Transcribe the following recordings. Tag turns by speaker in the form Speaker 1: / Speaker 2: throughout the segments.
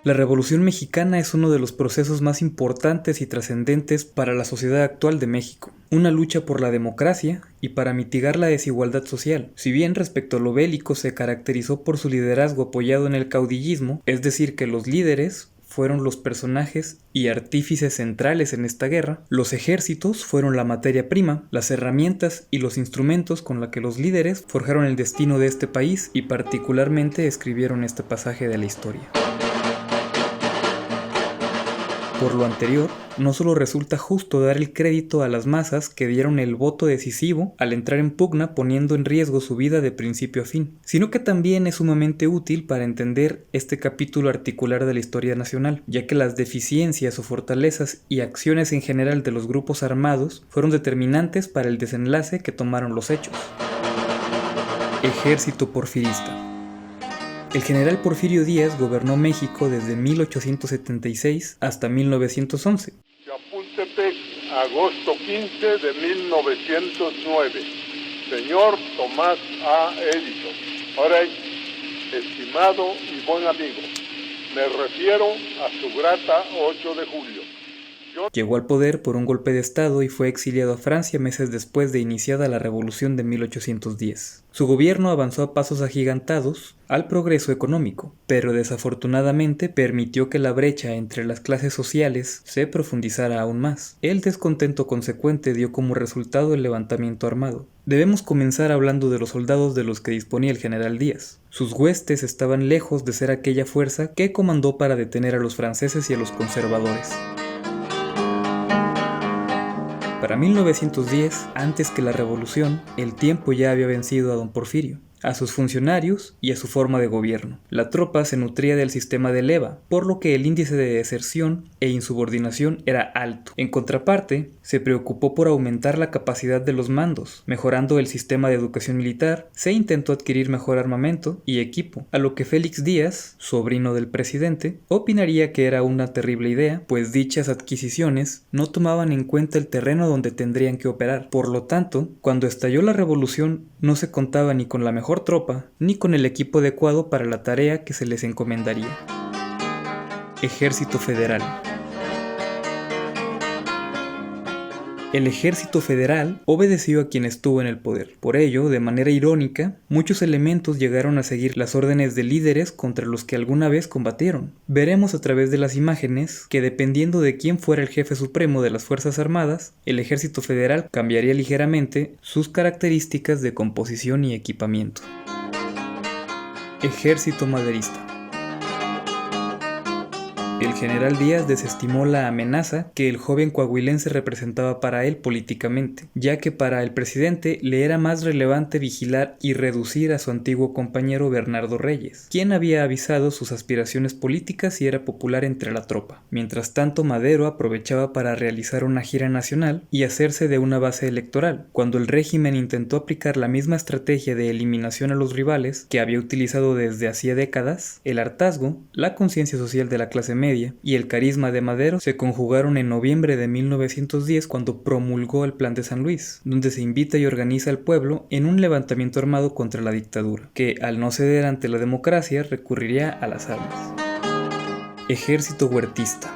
Speaker 1: La Revolución Mexicana es uno de los procesos más importantes y trascendentes para la sociedad actual de México, una lucha por la democracia y para mitigar la desigualdad social. Si bien respecto a lo bélico se caracterizó por su liderazgo apoyado en el caudillismo, es decir que los líderes fueron los personajes y artífices centrales en esta guerra, los ejércitos fueron la materia prima, las herramientas y los instrumentos con los que los líderes forjaron el destino de este país y particularmente escribieron este pasaje de la historia. Por lo anterior, no solo resulta justo dar el crédito a las masas que dieron el voto decisivo al entrar en pugna poniendo en riesgo su vida de principio a fin, sino que también es sumamente útil para entender este capítulo articular de la historia nacional, ya que las deficiencias o fortalezas y acciones en general de los grupos armados fueron determinantes para el desenlace que tomaron los hechos. Ejército porfirista. El general Porfirio Díaz gobernó México desde 1876 hasta 1911.
Speaker 2: Chapultepec, agosto 15 de 1909. Señor Tomás A. Edison. Ahora, estimado y buen amigo, me refiero a su grata 8 de julio.
Speaker 1: Llegó al poder por un golpe de estado y fue exiliado a Francia meses después de iniciada la Revolución de 1810. Su gobierno avanzó a pasos agigantados al progreso económico, pero desafortunadamente permitió que la brecha entre las clases sociales se profundizara aún más. El descontento consecuente dio como resultado el levantamiento armado. Debemos comenzar hablando de los soldados de los que disponía el general Díaz. Sus huestes estaban lejos de ser aquella fuerza que comandó para detener a los franceses y a los conservadores. Para 1910, antes que la revolución, el tiempo ya había vencido a don Porfirio, a sus funcionarios y a su forma de gobierno. La tropa se nutría del sistema de leva, por lo que el índice de deserción e insubordinación era alto. En contraparte, se preocupó por aumentar la capacidad de los mandos, mejorando el sistema de educación militar, se intentó adquirir mejor armamento y equipo, a lo que Félix Díaz, sobrino del presidente, opinaría que era una terrible idea, pues dichas adquisiciones no tomaban en cuenta el terreno donde tendrían que operar. Por lo tanto, cuando estalló la revolución, no se contaba ni con la mejor tropa, ni con el equipo adecuado para la tarea que se les encomendaría. Ejército Federal. El ejército federal obedeció a quien estuvo en el poder. Por ello, de manera irónica, muchos elementos llegaron a seguir las órdenes de líderes contra los que alguna vez combatieron. Veremos a través de las imágenes que dependiendo de quién fuera el jefe supremo de las Fuerzas Armadas, el ejército federal cambiaría ligeramente sus características de composición y equipamiento. Ejército maderista. El general Díaz desestimó la amenaza que el joven coahuilense representaba para él políticamente, ya que para el presidente le era más relevante vigilar y reducir a su antiguo compañero Bernardo Reyes, quien había avisado sus aspiraciones políticas y era popular entre la tropa. Mientras tanto, Madero aprovechaba para realizar una gira nacional y hacerse de una base electoral. Cuando el régimen intentó aplicar la misma estrategia de eliminación a los rivales que había utilizado desde hacía décadas, el hartazgo, la conciencia social de la clase media y el carisma de Madero se conjugaron en noviembre de 1910 cuando promulgó el Plan de San Luis, donde se invita y organiza al pueblo en un levantamiento armado contra la dictadura, que al no ceder ante la democracia recurriría a las armas. Ejército huertista.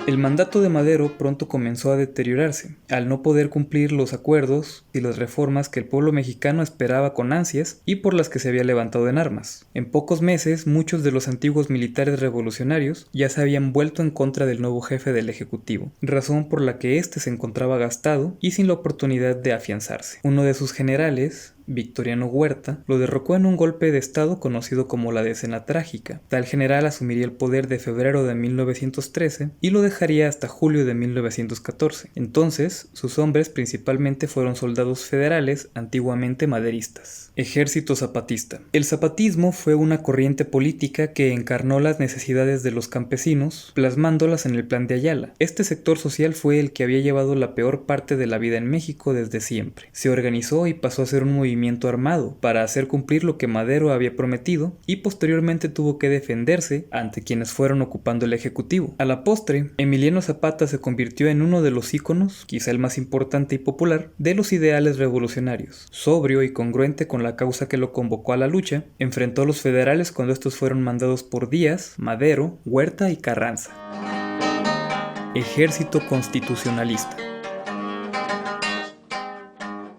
Speaker 1: El mandato de Madero pronto comenzó a deteriorarse, al no poder cumplir los acuerdos y las reformas que el pueblo mexicano esperaba con ansias y por las que se había levantado en armas. En pocos meses, muchos de los antiguos militares revolucionarios ya se habían vuelto en contra del nuevo jefe del Ejecutivo, razón por la que éste se encontraba gastado y sin la oportunidad de afianzarse. Uno de sus generales, Victoriano Huerta, lo derrocó en un golpe de estado conocido como la Decena Trágica. Tal general asumiría el poder de febrero de 1913 y lo dejaría hasta julio de 1914. Entonces, sus hombres principalmente fueron soldados federales antiguamente maderistas. Ejército zapatista. El zapatismo fue una corriente política que encarnó las necesidades de los campesinos, plasmándolas en el Plan de Ayala. Este sector social fue el que había llevado la peor parte de la vida en México desde siempre. Se organizó y pasó a ser un movimiento movimiento armado para hacer cumplir lo que Madero había prometido y posteriormente tuvo que defenderse ante quienes fueron ocupando el ejecutivo. A la postre, Emiliano Zapata se convirtió en uno de los íconos, quizá el más importante y popular, de los ideales revolucionarios. Sobrio y congruente con la causa que lo convocó a la lucha, enfrentó a los federales cuando estos fueron mandados por Díaz, Madero, Huerta y Carranza. Ejército Constitucionalista.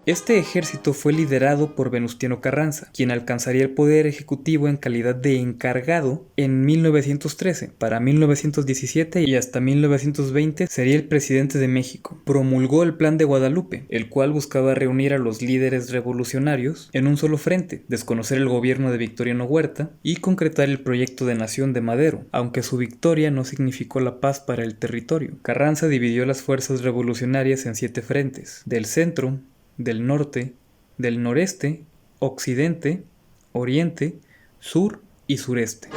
Speaker 1: Este ejército fue liderado por Venustiano Carranza, quien alcanzaría el poder ejecutivo en calidad de encargado en 1913. Para 1917 y hasta 1920 sería el presidente de México. Promulgó el Plan de Guadalupe, el cual buscaba reunir a los líderes revolucionarios en un solo frente, desconocer el gobierno de Victoriano Huerta y concretar el proyecto de nación de Madero, aunque su victoria no significó la paz para el territorio. Carranza dividió las fuerzas revolucionarias en 7 frentes: del centro, del norte, del noreste, occidente, oriente, sur y sureste.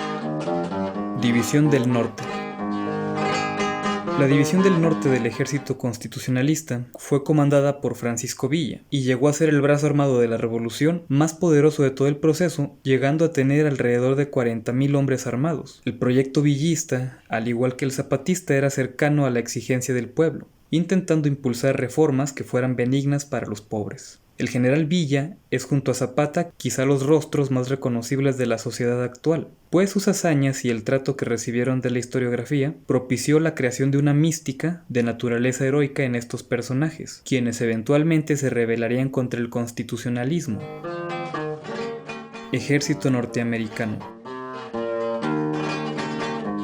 Speaker 1: División del Norte. La División del Norte del Ejército Constitucionalista fue comandada por Francisco Villa y llegó a ser el brazo armado de la revolución más poderoso de todo el proceso, llegando a tener alrededor de 40,000 hombres armados. El proyecto villista, al igual que el zapatista, era cercano a la exigencia del pueblo, intentando impulsar reformas que fueran benignas para los pobres. El general Villa es junto a Zapata quizá los rostros más reconocibles de la sociedad actual, pues sus hazañas y el trato que recibieron de la historiografía propició la creación de una mística de naturaleza heroica en estos personajes, quienes eventualmente se rebelarían contra el constitucionalismo. Ejército norteamericano.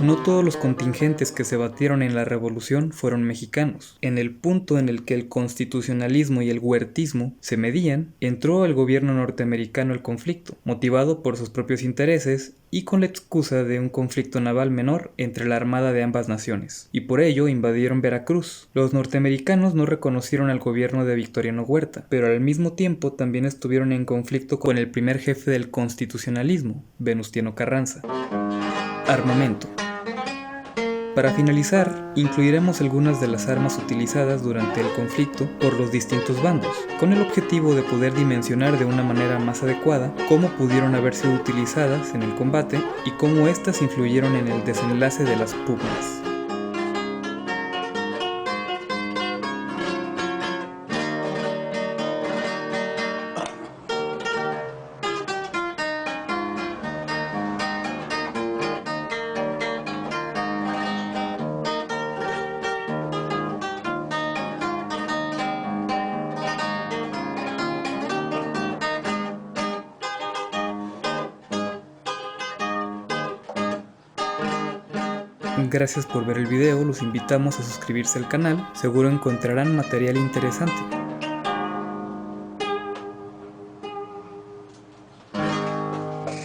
Speaker 1: No todos los contingentes que se batieron en la revolución fueron mexicanos. En el punto en el que el constitucionalismo y el huertismo se medían, entró el gobierno norteamericano al conflicto, motivado por sus propios intereses y con la excusa de un conflicto naval menor entre la armada de ambas naciones, y por ello invadieron Veracruz. Los norteamericanos no reconocieron al gobierno de Victoriano Huerta, pero al mismo tiempo también estuvieron en conflicto con el primer jefe del constitucionalismo, Venustiano Carranza. Armamento. Para finalizar, incluiremos algunas de las armas utilizadas durante el conflicto por los distintos bandos, con el objetivo de poder dimensionar de una manera más adecuada cómo pudieron haber sido utilizadas en el combate y cómo éstas influyeron en el desenlace de las pugnas. Gracias por ver el video, los invitamos a suscribirse al canal, seguro encontrarán material interesante.